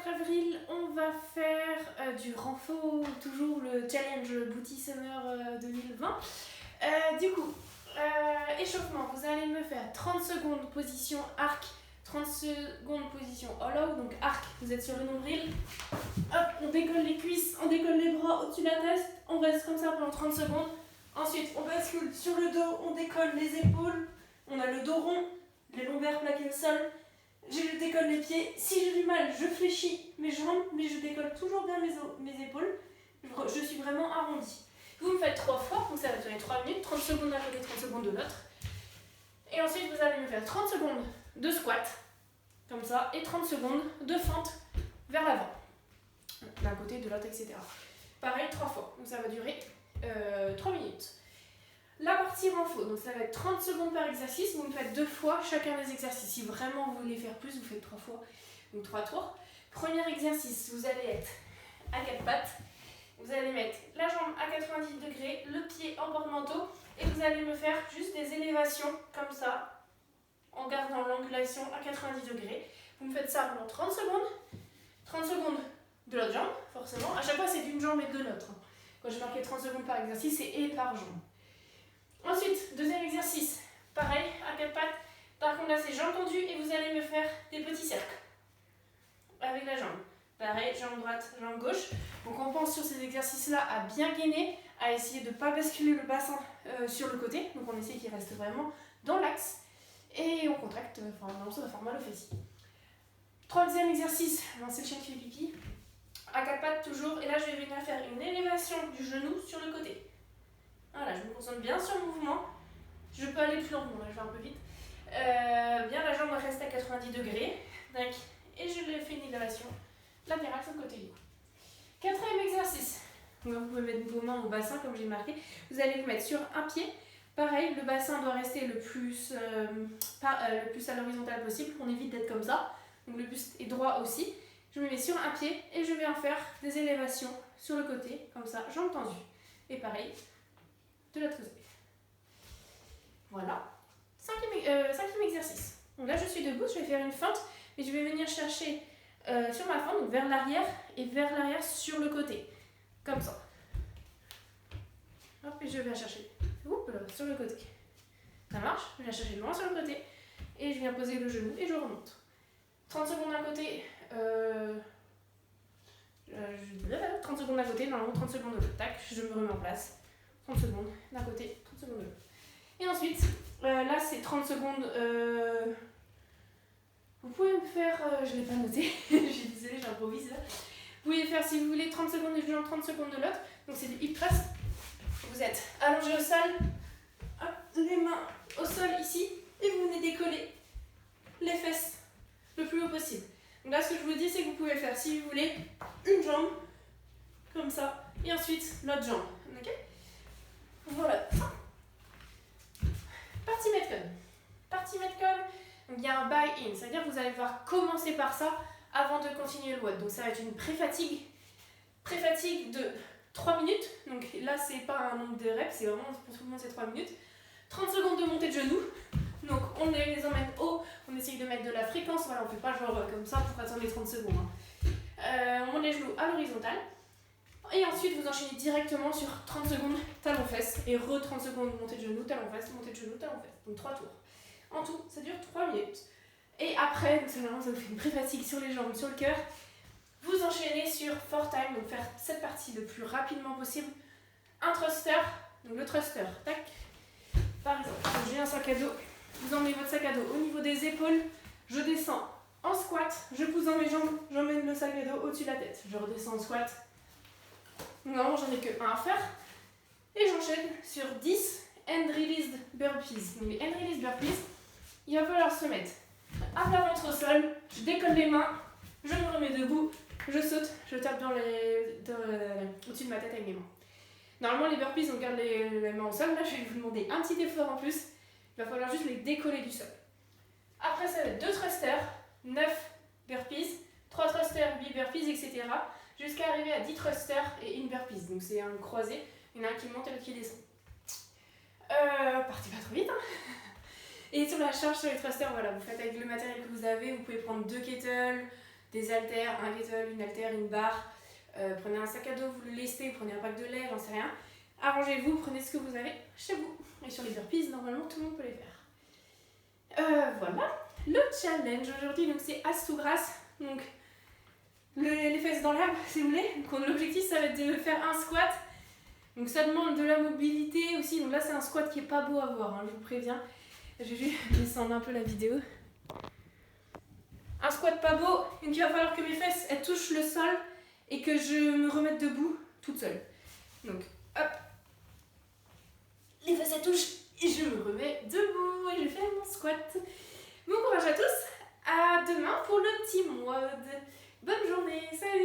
4 avril, on va faire du renfort, toujours le challenge Booty Summer 2020. Du coup, échauffement, vous allez me faire 30 secondes position arc, 30 secondes position hollow, donc arc, vous êtes sur le nombril. Hop, on décolle les cuisses, on décolle les bras au-dessus de la tête, on reste comme ça pendant 30 secondes. Ensuite, on bascule sur le dos, on décolle les épaules, on a le dos rond, les lombaires plaqués au sol. Je décolle les pieds. Si j'ai du mal, je fléchis mes jambes, mais je décolle toujours bien mes épaules. Je suis vraiment arrondie. Vous me faites 3 fois, donc ça va durer 3 minutes, 30 secondes d'un côté, 30 secondes de l'autre. Et ensuite, vous allez me faire 30 secondes de squat, comme ça, et 30 secondes de fente vers l'avant, d'un côté, de l'autre, etc. Pareil, 3 fois, donc ça va durer 3 minutes. La partie renfort, donc ça va être 30 secondes par exercice, vous me faites 2 fois chacun des exercices. Si vraiment vous voulez faire plus, vous faites 3 fois, donc 3 tours. Premier exercice, vous allez être à 4 pattes, vous allez mettre la jambe à 90 degrés, le pied en porte-manteau, et vous allez me faire juste des élévations comme ça, en gardant l'angulation à 90 degrés. Vous me faites ça pendant 30 secondes de l'autre jambe, forcément. À chaque fois, c'est d'une jambe et de l'autre. Quand j'ai marqué 30 secondes par exercice, c'est et par jambe. Ensuite, deuxième exercice, pareil, à 4 pattes. Par contre là c'est jambes tendues et vous allez me faire des petits cercles avec la jambe. Pareil, jambe droite, jambe gauche. Donc on pense sur ces exercices-là à bien gainer, à essayer de ne pas basculer le bassin sur le côté. Donc on essaie qu'il reste vraiment dans l'axe. Et on contracte, enfin ça va faire mal aux fessiers. Troisième exercice, c'est le chien qui fait pipi. À 4 pattes toujours, et là je vais venir faire une élévation du genou sur le côté. Voilà, je me concentre bien sur le mouvement. Je peux aller plus lentement, là je vais un peu vite. Bien, la jambe reste à 90 degrés. Et je fais une élévation latérale sur le côté libre. Quatrième exercice. Donc, vous pouvez mettre vos mains au bassin comme j'ai marqué. Vous allez vous mettre sur un pied. Pareil, le bassin doit rester le plus à l'horizontale possible. On évite d'être comme ça. Donc le buste est droit aussi. Je me mets sur un pied et je viens faire des élévations sur le côté, comme ça, jambes tendues. Et pareil, de l'autre côté. Voilà. Cinquième exercice. Donc là, je suis debout, je vais faire une fente, mais je vais venir chercher sur ma fente, donc vers l'arrière, et vers l'arrière sur le côté. Comme ça. Hop, et je viens chercher sur le côté. Ça marche? Je viens chercher loin sur le côté, et je viens poser le genou, et je remonte. 30 secondes d'un côté, 30 secondes d'un côté, normalement 30 secondes de l'autre. Tac, je me remets en place. 30 secondes d'un côté, 30 secondes de l'autre. Et ensuite, là c'est 30 secondes. Vous pouvez me faire, je ne l'ai pas noté, je suis désolée, j'improvise là. Vous pouvez faire, si vous voulez, 30 secondes d'une jambe, 30 secondes de l'autre. Donc c'est du hip thrust. Vous êtes allongé au sol, hop, les mains au sol ici, et vous venez décoller les fesses le plus haut possible. Donc là, ce que je vous dis, c'est que vous pouvez faire, si vous voulez, une jambe, comme ça, et ensuite l'autre jambe. Ok? Voilà. Partie Metcon. Partie Metcon, donc il y a un buy-in, c'est-à-dire que vous allez devoir commencer par ça avant de continuer le WOD. Donc ça va être une pré-fatigue de 3 minutes. Donc là, c'est pas un nombre de reps, c'est vraiment pour tout le monde, c'est 3 minutes. 30 secondes de montée de genoux. Donc on les emmène haut, on essaye de mettre de la fréquence, voilà, on fait pas genre comme ça pour attendre les 30 secondes. On monte les genoux à l'horizontale. Et ensuite vous enchaînez directement sur 30 secondes talons-fesses et 30 secondes montée de genoux, talons-fesses, montée de genoux, talons-fesses. Donc 3 tours. En tout, ça dure 3 minutes. Et après, ça vous fait une pré-fatigue sur les jambes, sur le cœur. Vous enchaînez sur 4 time, donc faire cette partie le plus rapidement possible. Un thruster, donc le thruster, tac. Par exemple, j'ai un sac à dos. Vous emmenez votre sac à dos au niveau des épaules, je descends en squat, je pousse dans mes jambes, j'emmène le sac à dos au-dessus de la tête. Je redescends en squat. Non, j'en ai que un à faire. Et j'enchaîne sur 10 hand released burpees. Donc les hand released burpees, il va falloir se mettre à plat ventre au sol, je décolle les mains, je me remets debout, je saute, je tape au-dessus de ma tête avec mes mains. Normalement les burpees on garde les mains au sol, là je vais vous demander un petit effort en plus. Il va falloir juste les décoller du sol. Après, ça va être 2 thrusters, 9 burpees, 3 thrusters, 8 burpees, etc. Jusqu'à arriver à 10 thrusters et une burpees. Donc c'est un croisé, il y en a un qui monte et l'autre qui descend. Partez pas trop vite. Et sur la charge, sur les thrusters, voilà, vous faites avec le matériel que vous avez. Vous pouvez prendre 2 kettles, des haltères, un kettle, une haltère, une barre. Prenez un sac à dos, vous le lestez, prenez un pack de lait, j'en sais rien. Arrangez-vous, prenez ce que vous avez chez vous. Et sur les burpees, normalement, tout le monde peut les faire. Voilà. Le challenge aujourd'hui, donc c'est as to grass. Donc, les fesses dans l'herbe, si vous voulez. Donc, l'objectif, ça va être de faire un squat. Donc, ça demande de la mobilité aussi. Donc là, c'est un squat qui est pas beau à voir, hein, je vous préviens. Je vais juste descendre un peu la vidéo. Un squat pas beau, donc il va falloir que mes fesses elles touchent le sol et que je me remette debout toute seule. Donc hop, les fesses elles touchent et je me remets debout et je fais mon squat. Bon courage à tous, à demain pour le team WOD. Bonne journée, salut!